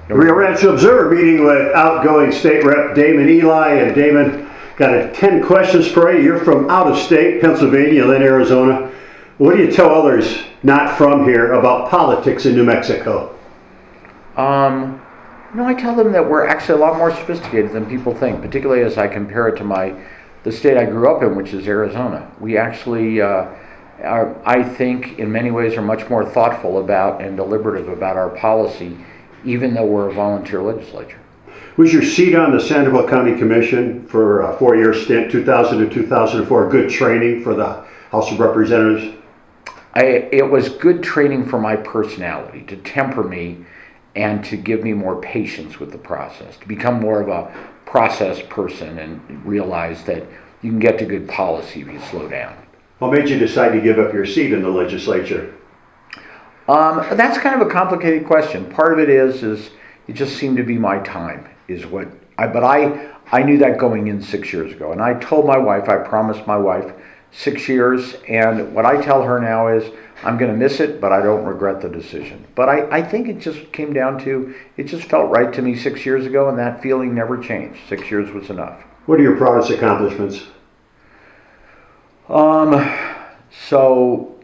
Rio Rancho Observer meeting with outgoing state rep Daymon Ely. And Daymon, got 10 questions for you. You're from out of state, Pennsylvania, then Arizona. What do you tell others not from here about politics in New Mexico? No, I tell them that we're actually a lot more sophisticated than people think, particularly as I compare it to the state I grew up in, which is Arizona. We actually, I think, in many ways are much more thoughtful about and deliberative about our policy, even though we're a volunteer legislature. Was your seat on the Sandoval County Commission for a 4-year stint, 2000 to 2004, good training for the House of Representatives? It was good training for my personality, to temper me and to give me more patience with the process, to become more of a process person and realize that you can get to good policy if you slow down. What made you decide to give up your seat in the legislature? That's kind of a complicated question. Part of it is it just seemed to be my time, but I knew that going in 6 years ago. And I told my wife, I promised my wife 6 years, and what I tell her now is I'm going to miss it, but I don't regret the decision. But I think it just came down to, it just felt right to me 6 years ago, and that feeling never changed. 6 years was enough. What are your proudest accomplishments? So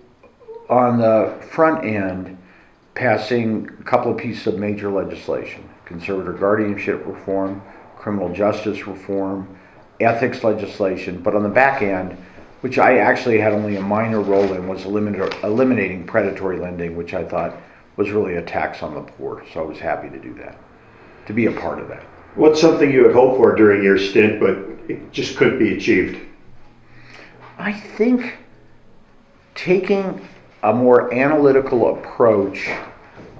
on the front end, passing a couple of pieces of major legislation: conservator guardianship reform, criminal justice reform, ethics legislation. But on the back end, which I actually had only a minor role in, was eliminating predatory lending, which I thought was really a tax on the poor. So I was happy to do that, to be a part of that. What's something you had hoped for during your stint, but it just couldn't be achieved? I think taking a more analytical approach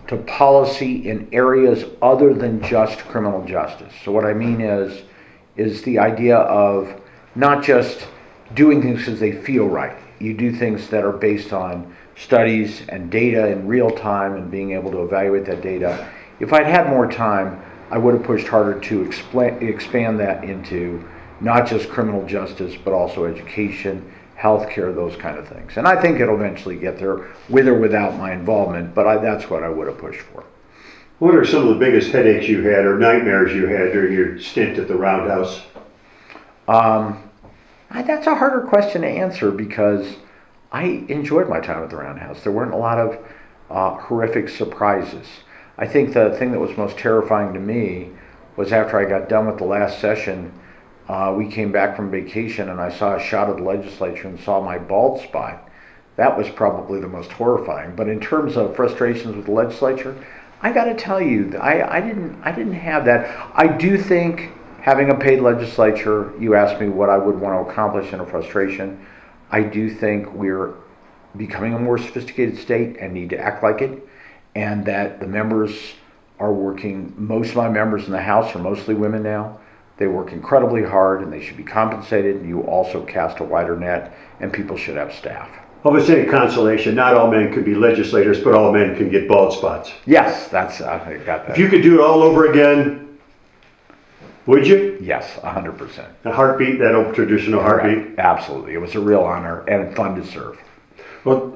to policy in areas other than just criminal justice. So what I mean is the idea of not just doing things because they feel right. You do things that are based on studies and data in real time and being able to evaluate that data. If I'd had more time, I would have pushed harder to expand that into not just criminal justice, but also education, healthcare, those kind of things. And I think it'll eventually get there, with or without my involvement, but that's what I would have pushed for. What are some of the biggest headaches you had or nightmares you had during your stint at the Roundhouse? That's a harder question to answer because I enjoyed my time at the Roundhouse. There weren't a lot of horrific surprises. I think the thing that was most terrifying to me was after I got done with the last session, we came back from vacation and I saw a shot of the legislature and saw my bald spot. That was probably the most horrifying. But in terms of frustrations with the legislature, I got to tell you, I didn't have that. I do think having a paid legislature, you asked me what I would want to accomplish in a frustration. I do think we're becoming a more sophisticated state and need to act like it, and that the members are working, most of my members in the House are mostly women now. They work incredibly hard and they should be compensated. You also cast a wider net and people should have staff. Well, if it's any consolation, not all men could be legislators, but all men can get bald spots. Yes, I got that. If you could do it all over again, would you? Yes, 100%. A heartbeat, that old traditional heartbeat? Absolutely. It was a real honor and fun to serve. Well,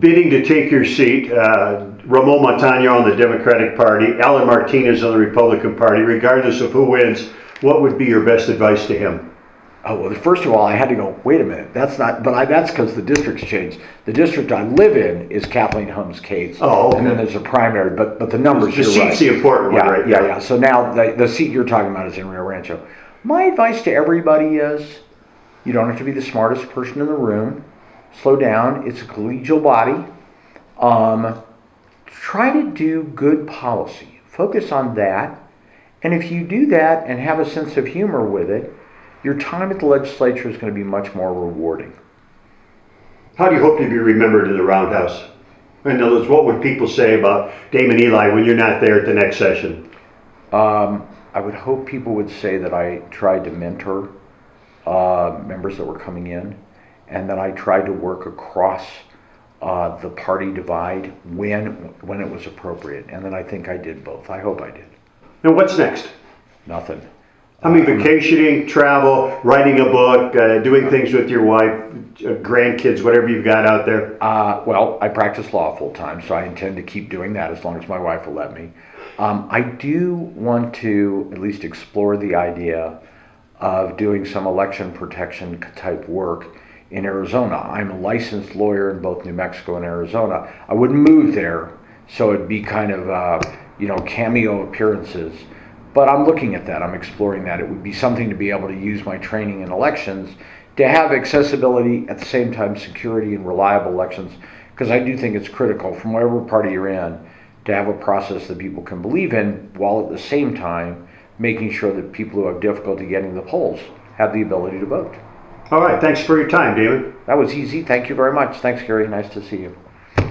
bidding to take your seat, Ramon Montaño on the Democratic Party, Alan Martinez on the Republican Party, regardless of who wins, what would be your best advice to him? Oh, well, first of all, I had to go, wait a minute, that's because the district's changed. The district I live in is Kathleen Holmes Cates. Oh, okay. And then there's a primary, but the numbers, the you're right. seat's the important one, right? Yeah. So now the seat you're talking about is in Rio Rancho. My advice to everybody is, you don't have to be the smartest person in the room. Slow down. It's a collegial body. Try to do good policy. Focus on that. And if you do that and have a sense of humor with it, your time at the legislature is going to be much more rewarding. How do you hope to be remembered in the Roundhouse? In other words, what would people say about Daymon Ely when you're not there at the next session? I would hope people would say that I tried to mentor members that were coming in, and that I tried to work across the party divide when it was appropriate, and that I think I did both. I hope I did. And what's next? Nothing. I mean, vacationing, travel, writing a book, doing things with your wife, grandkids, whatever you've got out there. Well, I practice law full time, so I intend to keep doing that as long as my wife will let me. I do want to at least explore the idea of doing some election protection type work in Arizona. I'm a licensed lawyer in both New Mexico and Arizona. I wouldn't move there, so it'd be kind of, cameo appearances. But I'm looking at that. I'm exploring that. It would be something to be able to use my training in elections to have accessibility at the same time security and reliable elections, because I do think it's critical from whatever party you're in to have a process that people can believe in, while at the same time making sure that people who have difficulty getting to the polls have the ability to vote. All right, thanks for your time, David. That was easy. Thank you very much. Thanks, Gary. Nice to see you.